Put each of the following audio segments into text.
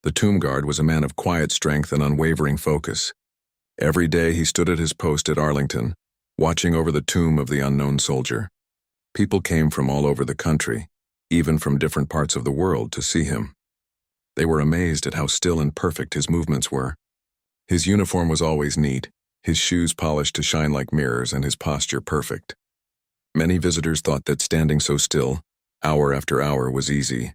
The tomb guard was a man of quiet strength and unwavering focus. Every day he stood at his post at Arlington, watching over the tomb of the unknown soldier. People came from all over the country, even from different parts of the world, to see him. They were amazed at how still and perfect his movements were. His uniform was always neat, his shoes polished to shine like mirrors, and his posture perfect. Many visitors thought that standing so still, hour after hour, was easy.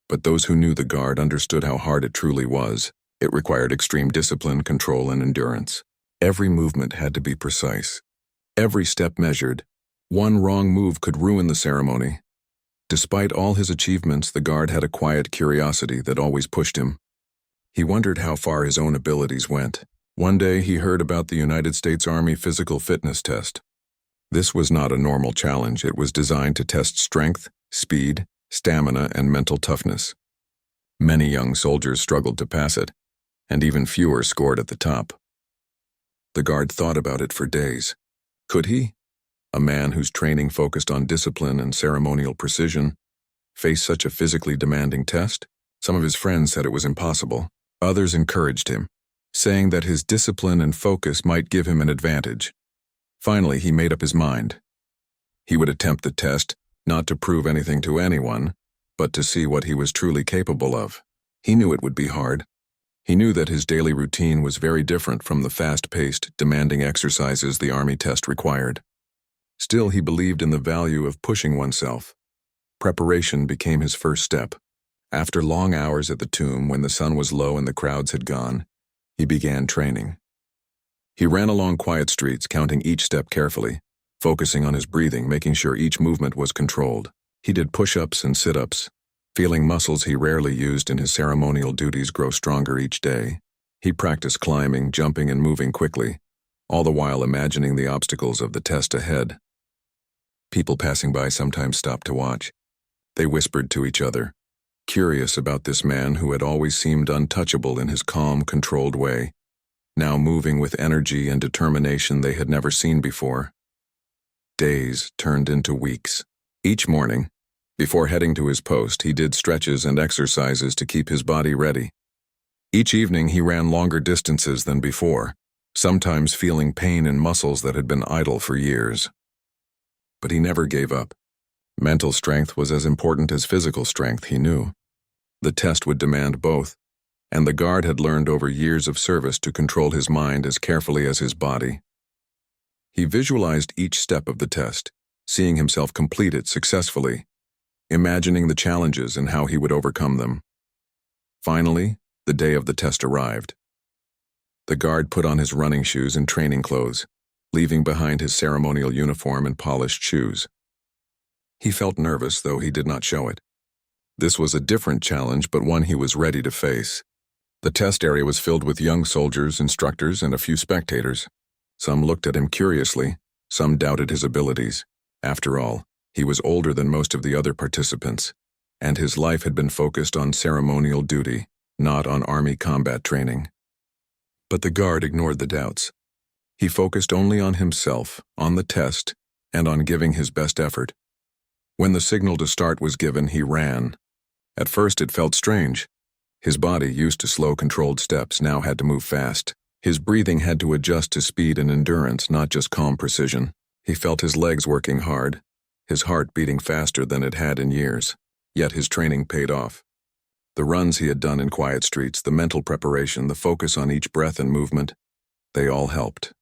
But those who knew the guard understood how hard it truly was. It required extreme discipline, control, and endurance. Every movement had to be precise. Every step measured. One wrong move could ruin the ceremony. Despite all his achievements, the guard had a quiet curiosity that always pushed him. He wondered how far his own abilities went. One day he heard about the United States Army physical fitness test. This was not a normal challenge. It was designed to test strength, speed, stamina, and mental toughness. Many young soldiers struggled to pass it, and even fewer scored at the top. The guard thought about it for days. Could he, a man whose training focused on discipline and ceremonial precision, face such a physically demanding test? Some of his friends said it was impossible. Others encouraged him, saying that his discipline and focus might give him an advantage. Finally, he made up his mind. He would attempt the test, not to prove anything to anyone, but to see what he was truly capable of. He knew it would be hard. He knew that his daily routine was very different from the fast-paced, demanding exercises the Army test required. Still, he believed in the value of pushing oneself. Preparation became his first step. After long hours at the tomb, when the sun was low and the crowds had gone, he began training. He ran along quiet streets, counting each step carefully, focusing on his breathing, making sure each movement was controlled. He did push-ups and sit-ups, feeling muscles he rarely used in his ceremonial duties grow stronger each day. He practiced climbing, jumping, and moving quickly, all the while imagining the obstacles of the test ahead. People passing by sometimes stopped to watch. They whispered to each other, curious about this man who had always seemed untouchable in his calm, controlled way, now moving with energy and determination they had never seen before. Days turned into weeks. Each morning, before heading to his post, he did stretches and exercises to keep his body ready. Each evening he ran longer distances than before, sometimes feeling pain in muscles that had been idle for years. But he never gave up. Mental strength was as important as physical strength, he knew. The test would demand both, and the guard had learned over years of service to control his mind as carefully as his body. He visualized each step of the test, seeing himself complete it successfully, imagining the challenges and how he would overcome them. Finally, the day of the test arrived. The guard put on his running shoes and training clothes, leaving behind his ceremonial uniform and polished shoes. He felt nervous, though he did not show it. This was a different challenge, but one he was ready to face. The test area was filled with young soldiers, instructors, and a few spectators. Some looked at him curiously, some doubted his abilities. After all, he was older than most of the other participants, and his life had been focused on ceremonial duty, not on Army combat training. But the guard ignored the doubts. He focused only on himself, on the test, and on giving his best effort. When the signal to start was given, he ran. At first it felt strange. His body, used to slow, controlled steps, now had to move fast. His breathing had to adjust to speed and endurance, not just calm precision. He felt his legs working hard, his heart beating faster than it had in years. Yet his training paid off. The runs he had done in quiet streets, the mental preparation, the focus on each breath and movement, they all helped.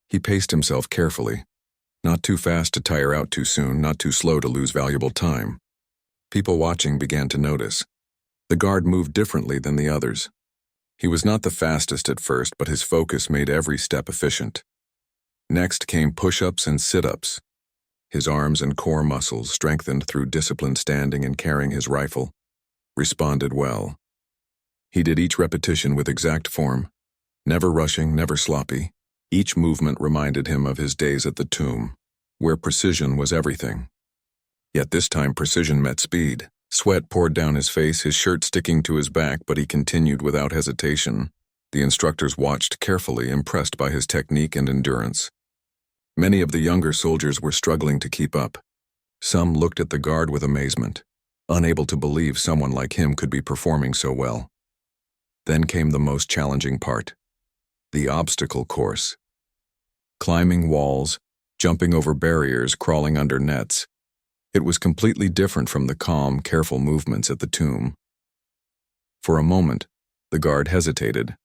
He paced himself carefully, not too fast to tire out too soon, not too slow to lose valuable time. People watching began to notice. The guard moved differently than the others. He was not the fastest at first, but his focus made every step efficient. Next came push-ups and sit-ups. His arms and core muscles, strengthened through disciplined standing and carrying his rifle, responded well. He did each repetition with exact form, never rushing, never sloppy. Each movement reminded him of his days at the tomb, where precision was everything. Yet this time precision met speed. Sweat poured down his face, his shirt sticking to his back, but he continued without hesitation. The instructors watched carefully, impressed by his technique and endurance. Many of the younger soldiers were struggling to keep up. Some looked at the guard with amazement, unable to believe someone like him could be performing so well. Then came the most challenging part, the obstacle course. Climbing walls, jumping over barriers, crawling under nets. It was completely different from the calm, careful movements at the tomb. For a moment, the guard hesitated.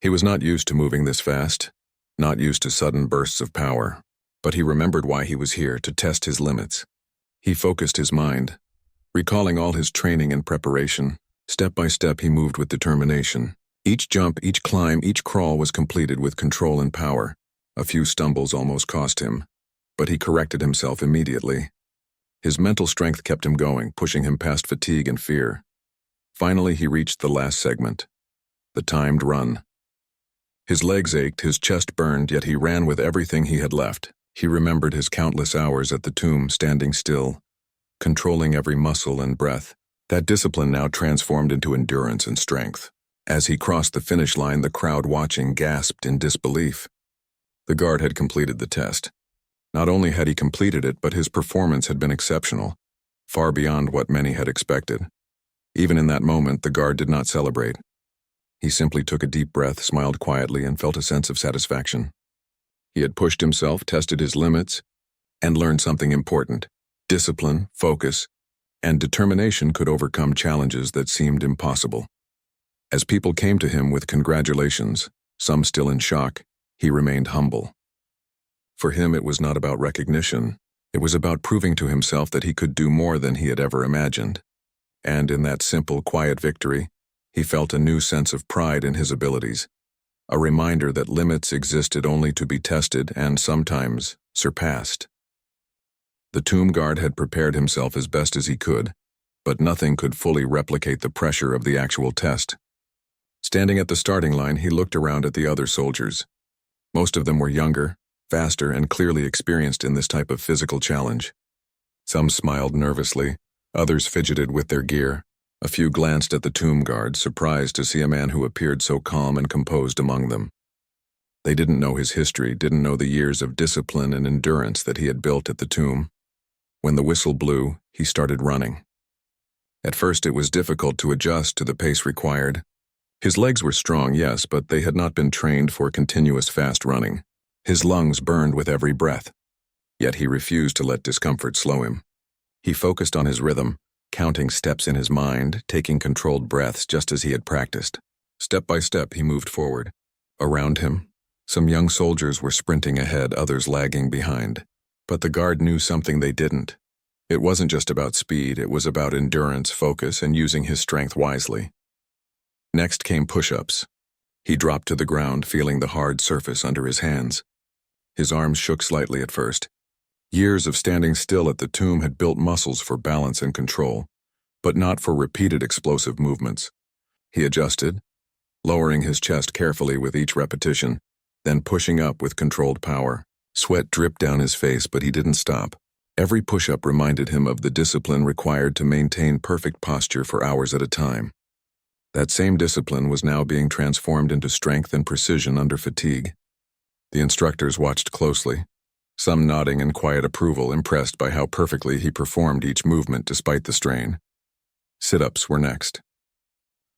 He was not used to moving this fast, not used to sudden bursts of power, but he remembered why he was here, to test his limits. He focused his mind, recalling all his training and preparation. Step by step he moved with determination. Each jump, each climb, each crawl was completed with control and power. A few stumbles almost cost him, but he corrected himself immediately. His mental strength kept him going, pushing him past fatigue and fear. Finally, he reached the last segment, the timed run. His legs ached, his chest burned, yet he ran with everything he had left. He remembered his countless hours at the tomb, standing still, controlling every muscle and breath. That discipline now transformed into endurance and strength. As he crossed the finish line, the crowd watching gasped in disbelief. The guard had completed the test. Not only had he completed it, but his performance had been exceptional, far beyond what many had expected. Even in that moment, the guard did not celebrate. He simply took a deep breath, smiled quietly, and felt a sense of satisfaction. He had pushed himself, tested his limits, and learned something important. Discipline, focus, and determination could overcome challenges that seemed impossible. As people came to him with congratulations, some still in shock, he remained humble. For him, it was not about recognition. It was about proving to himself that he could do more than he had ever imagined. And in that simple, quiet victory, he felt a new sense of pride in his abilities, a reminder that limits existed only to be tested and sometimes surpassed. The tomb guard had prepared himself as best as he could, but nothing could fully replicate the pressure of the actual test. Standing at the starting line, he looked around at the other soldiers. Most of them were younger, faster, and clearly experienced in this type of physical challenge. Some smiled nervously, others fidgeted with their gear. A few glanced at the tomb guard, surprised to see a man who appeared so calm and composed among them. They didn't know his history, didn't know the years of discipline and endurance that he had built at the tomb. When the whistle blew, he started running. At first, it was difficult to adjust to the pace required. His legs were strong, yes, but they had not been trained for continuous fast running. His lungs burned with every breath. Yet he refused to let discomfort slow him. He focused on his rhythm, counting steps in his mind, taking controlled breaths just as he had practiced. Step by step, he moved forward. Around him, some young soldiers were sprinting ahead, others lagging behind. But the guard knew something they didn't. It wasn't just about speed, it was about endurance, focus, and using his strength wisely. Next came push-ups. He dropped to the ground, feeling the hard surface under his hands. His arms shook slightly at first. Years of standing still at the tomb had built muscles for balance and control, but not for repeated explosive movements. He adjusted, lowering his chest carefully with each repetition, then pushing up with controlled power. Sweat dripped down his face, but he didn't stop. Every push-up reminded him of the discipline required to maintain perfect posture for hours at a time. That same discipline was now being transformed into strength and precision under fatigue. The instructors watched closely, some nodding in quiet approval, impressed by how perfectly he performed each movement despite the strain. Sit-ups were next.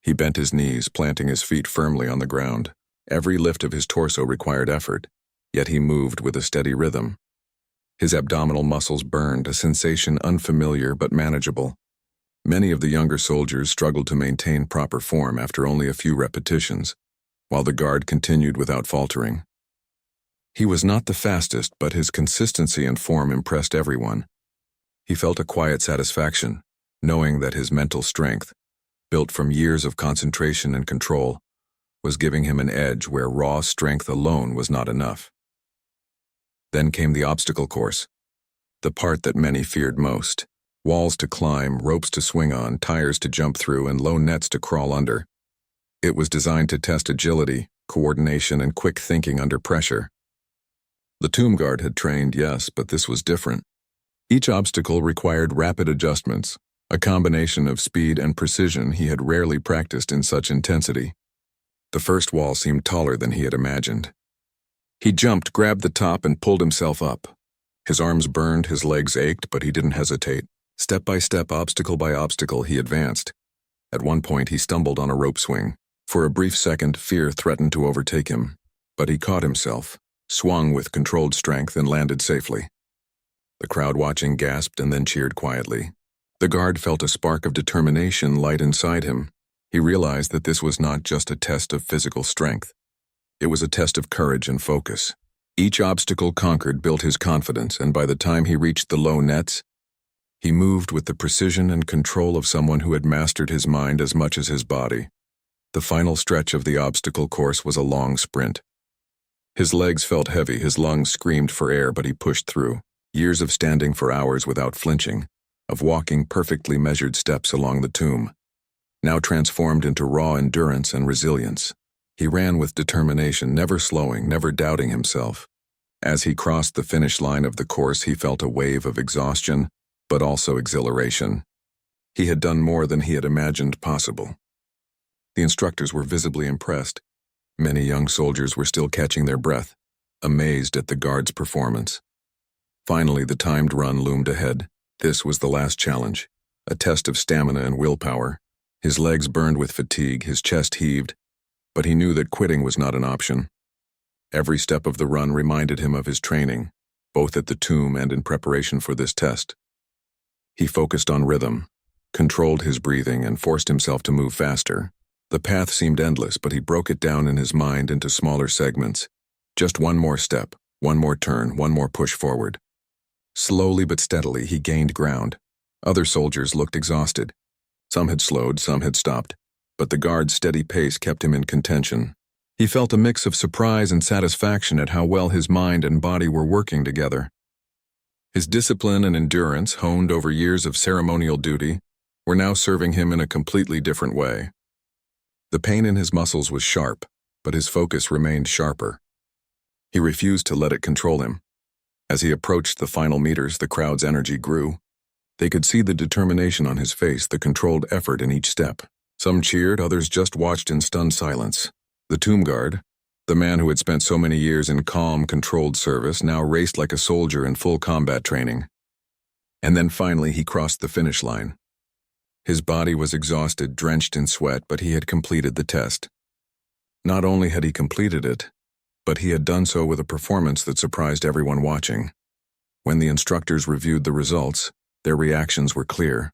He bent his knees, planting his feet firmly on the ground. Every lift of his torso required effort, yet he moved with a steady rhythm. His abdominal muscles burned, a sensation unfamiliar but manageable. Many of the younger soldiers struggled to maintain proper form after only a few repetitions, while the guard continued without faltering. He was not the fastest, but his consistency and form impressed everyone. He felt a quiet satisfaction, knowing that his mental strength, built from years of concentration and control, was giving him an edge where raw strength alone was not enough. Then came the obstacle course, the part that many feared most. Walls to climb, ropes to swing on, tires to jump through, and low nets to crawl under. It was designed to test agility, coordination, and quick thinking under pressure. The tomb guard had trained, yes, but this was different. Each obstacle required rapid adjustments, a combination of speed and precision he had rarely practiced in such intensity. The first wall seemed taller than he had imagined. He jumped, grabbed the top, and pulled himself up. His arms burned, his legs ached, but he didn't hesitate. Step by step, obstacle by obstacle, he advanced. At one point, he stumbled on a rope swing. For a brief second, fear threatened to overtake him, but he caught himself, swung with controlled strength, and landed safely. The crowd watching gasped and then cheered quietly. The guard felt a spark of determination light inside him. He realized that this was not just a test of physical strength. It was a test of courage and focus. Each obstacle conquered built his confidence, and by the time he reached the low nets, he moved with the precision and control of someone who had mastered his mind as much as his body. The final stretch of the obstacle course was a long sprint. His legs felt heavy, his lungs screamed for air, but he pushed through. Years of standing for hours without flinching, of walking perfectly measured steps along the tomb, now transformed into raw endurance and resilience. He ran with determination, never slowing, never doubting himself. As he crossed the finish line of the course, he felt a wave of exhaustion, but also exhilaration. He had done more than he had imagined possible. The instructors were visibly impressed. Many young soldiers were still catching their breath, amazed at the guard's performance. Finally, the timed run loomed ahead. This was the last challenge, a test of stamina and willpower. His legs burned with fatigue, his chest heaved, but he knew that quitting was not an option. Every step of the run reminded him of his training, both at the tomb and in preparation for this test. He focused on rhythm, controlled his breathing, and forced himself to move faster. The path seemed endless, but he broke it down in his mind into smaller segments. Just one more step, one more turn, one more push forward. Slowly but steadily, he gained ground. Other soldiers looked exhausted. Some had slowed, some had stopped, but the guard's steady pace kept him in contention. He felt a mix of surprise and satisfaction at how well his mind and body were working together. His discipline and endurance, honed over years of ceremonial duty, were now serving him in a completely different way. The pain in his muscles was sharp, but his focus remained sharper. He refused to let it control him. As he approached the final meters, the crowd's energy grew. They could see the determination on his face, the controlled effort in each step. Some cheered, others just watched in stunned silence. The tomb guard, the man who had spent so many years in calm, controlled service, now raced like a soldier in full combat training. And then finally he crossed the finish line. His body was exhausted, drenched in sweat, but he had completed the test. Not only had he completed it, but he had done so with a performance that surprised everyone watching. When the instructors reviewed the results, their reactions were clear.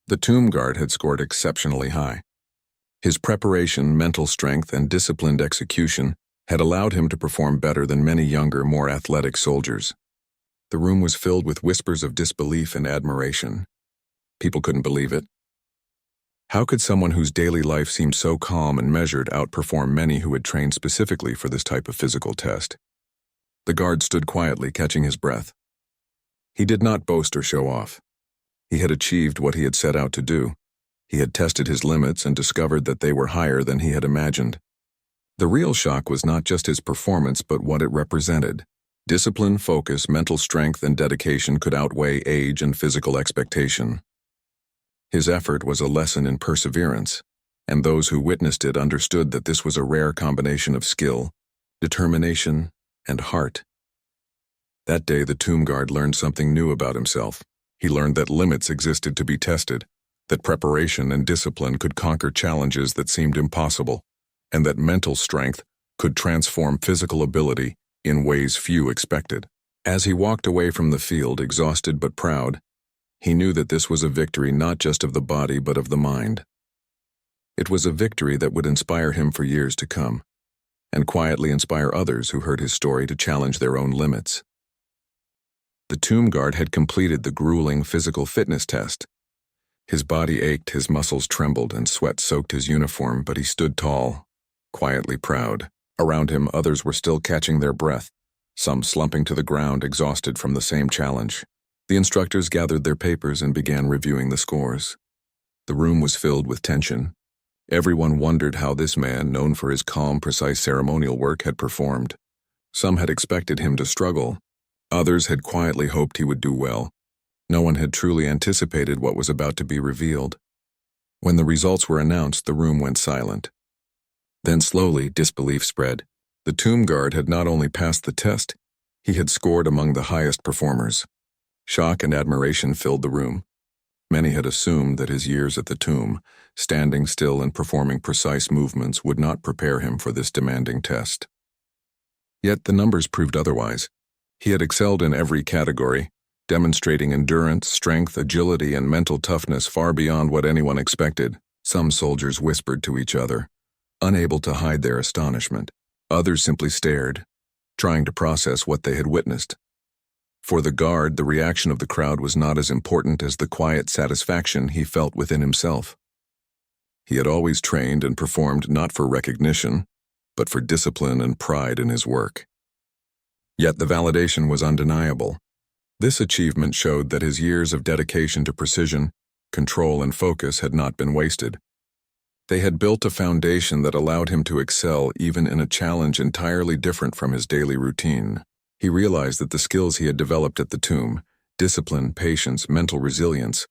The tomb guard had scored exceptionally high. His preparation, mental strength, and disciplined execution had allowed him to perform better than many younger, more athletic soldiers. The room was filled with whispers of disbelief and admiration. People couldn't believe it. How could someone whose daily life seemed so calm and measured outperform many who had trained specifically for this type of physical test? The guard stood quietly, catching his breath. He did not boast or show off. He had achieved what he had set out to do. He had tested his limits and discovered that they were higher than he had imagined. The real shock was not just his performance, but what it represented. Discipline, focus, mental strength, and dedication could outweigh age and physical expectation. His effort was a lesson in perseverance, and those who witnessed it understood that this was a rare combination of skill, determination, and heart. That day, the tomb guard learned something new about himself. He learned that limits existed to be tested, that preparation and discipline could conquer challenges that seemed impossible, and that mental strength could transform physical ability in ways few expected. As he walked away from the field, exhausted but proud, he knew that this was a victory not just of the body but of the mind. It was a victory that would inspire him for years to come, and quietly inspire others who heard his story to challenge their own limits. The tomb guard had completed the grueling physical fitness test. His body ached, his muscles trembled, and sweat soaked his uniform, but he stood tall, quietly proud. Around him, others were still catching their breath, some slumping to the ground, exhausted from the same challenge. The instructors gathered their papers and began reviewing the scores. The room was filled with tension. Everyone wondered how this man, known for his calm, precise ceremonial work, had performed. Some had expected him to struggle. Others had quietly hoped he would do well. No one had truly anticipated what was about to be revealed. When the results were announced, the room went silent. Then slowly, disbelief spread. The tomb guard had not only passed the test, he had scored among the highest performers. Shock and admiration filled the room. Many had assumed that his years at the tomb, standing still and performing precise movements, would not prepare him for this demanding test. Yet the numbers proved otherwise. He had excelled in every category, demonstrating endurance, strength, agility, and mental toughness far beyond what anyone expected. Some soldiers whispered to each other, unable to hide their astonishment. Others simply stared, trying to process what they had witnessed. For the guard, the reaction of the crowd was not as important as the quiet satisfaction he felt within himself. He had always trained and performed not for recognition, but for discipline and pride in his work. Yet the validation was undeniable. This achievement showed that his years of dedication to precision, control, and focus had not been wasted. They had built a foundation that allowed him to excel even in a challenge entirely different from his daily routine. He realized that the skills he had developed at the tomb, discipline, patience, mental resilience,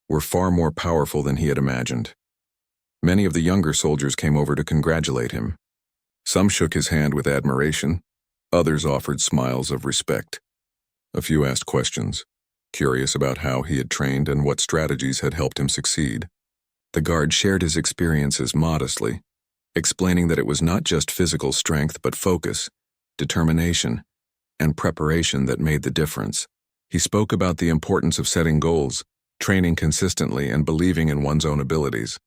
were far more powerful than he had imagined. Many of the younger soldiers came over to congratulate him. Some shook his hand with admiration, others offered smiles of respect. A few asked questions, curious about how he had trained and what strategies had helped him succeed. The guard shared his experiences modestly, explaining that it was not just physical strength but focus, determination, and preparation that made the difference. He spoke about the importance of setting goals, training consistently, and believing in one's own abilities.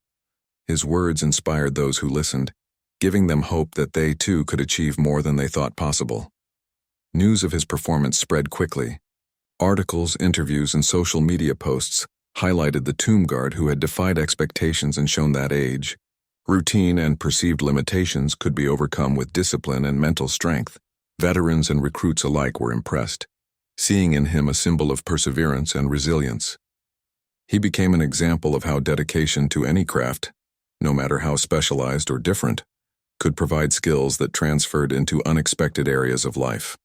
His words inspired those who listened, giving them hope that they too could achieve more than they thought possible. News of his performance spread quickly. Articles, interviews, and social media posts highlighted the tomb guard who had defied expectations and shown that age, routine, and perceived limitations could be overcome with discipline and mental strength. Veterans and recruits alike were impressed, seeing in him a symbol of perseverance and resilience. He became an example of how dedication to any craft, no matter how specialized or different, could provide skills that transferred into unexpected areas of life.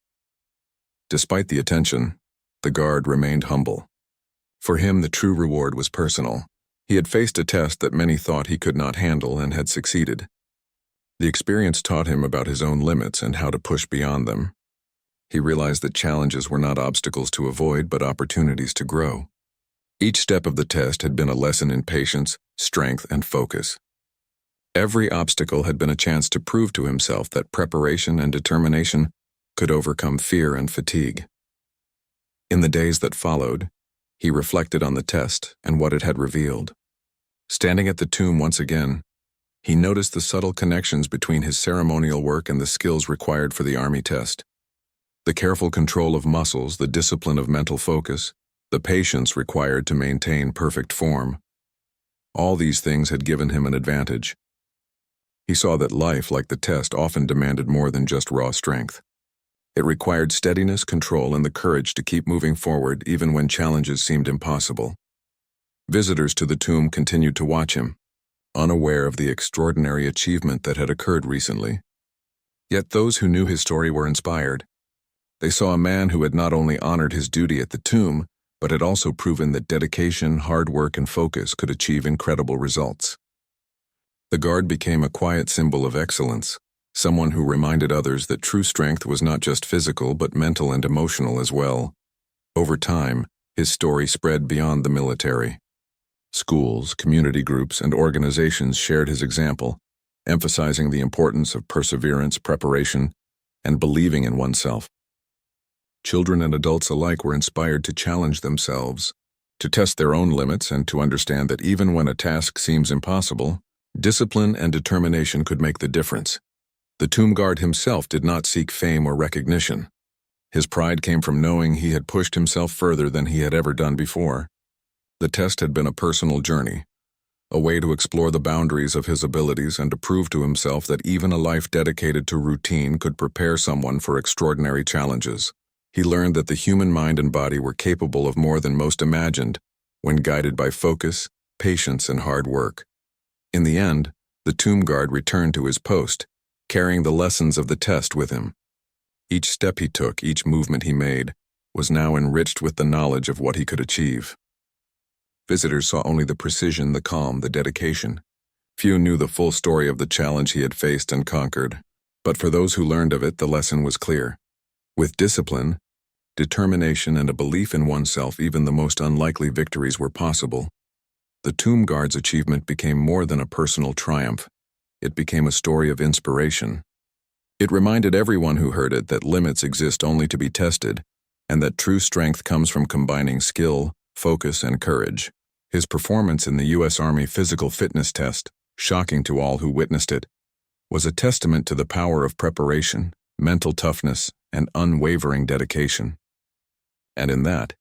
Despite the attention, the guard remained humble. For him, the true reward was personal. He had faced a test that many thought he could not handle and had succeeded. The experience taught him about his own limits and how to push beyond them. He realized that challenges were not obstacles to avoid but opportunities to grow. Each step of the test had been a lesson in patience, strength, and focus. Every obstacle had been a chance to prove to himself that preparation and determination could overcome fear and fatigue. In the days that followed, he reflected on the test and what it had revealed. Standing at the tomb once again, he noticed the subtle connections between his ceremonial work and the skills required for the Army test. The careful control of muscles, the discipline of mental focus, the patience required to maintain perfect form. All these things had given him an advantage. He saw that life, like the test, often demanded more than just raw strength. It required steadiness, control, and the courage to keep moving forward even when challenges seemed impossible. Visitors to the tomb continued to watch him, unaware of the extraordinary achievement that had occurred recently. Yet those who knew his story were inspired. They saw a man who had not only honored his duty at the tomb, but had also proven that dedication, hard work, and focus could achieve incredible results. The guard became a quiet symbol of excellence, someone who reminded others that true strength was not just physical but mental and emotional as well. Over time, his story spread beyond the military. Schools, community groups, and organizations shared his example, emphasizing the importance of perseverance, preparation, and believing in oneself. Children and adults alike were inspired to challenge themselves, to test their own limits, and to understand that even when a task seems impossible, discipline and determination could make the difference. The tomb guard himself did not seek fame or recognition. His pride came from knowing he had pushed himself further than he had ever done before. The test had been a personal journey, a way to explore the boundaries of his abilities and to prove to himself that even a life dedicated to routine could prepare someone for extraordinary challenges. He learned that the human mind and body were capable of more than most imagined when guided by focus, patience, and hard work. In the end, the tomb guard returned to his post, carrying the lessons of the test with him. Each step he took, each movement he made, was now enriched with the knowledge of what he could achieve. Visitors saw only the precision, the calm, the dedication. Few knew the full story of the challenge he had faced and conquered. But for those who learned of it, the lesson was clear. With discipline, determination, and a belief in oneself even the most unlikely victories were possible. The tomb guard's achievement became more than a personal triumph. It became a story of inspiration. It reminded everyone who heard it that limits exist only to be tested, and that true strength comes from combining skill, focus, and courage. His performance in the U.S. Army physical fitness test, shocking to all who witnessed it, was a testament to the power of preparation, mental toughness, and unwavering dedication. And in that,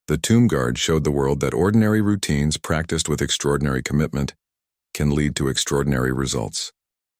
the tomb guard showed the world that ordinary routines practiced with extraordinary commitment can lead to extraordinary results.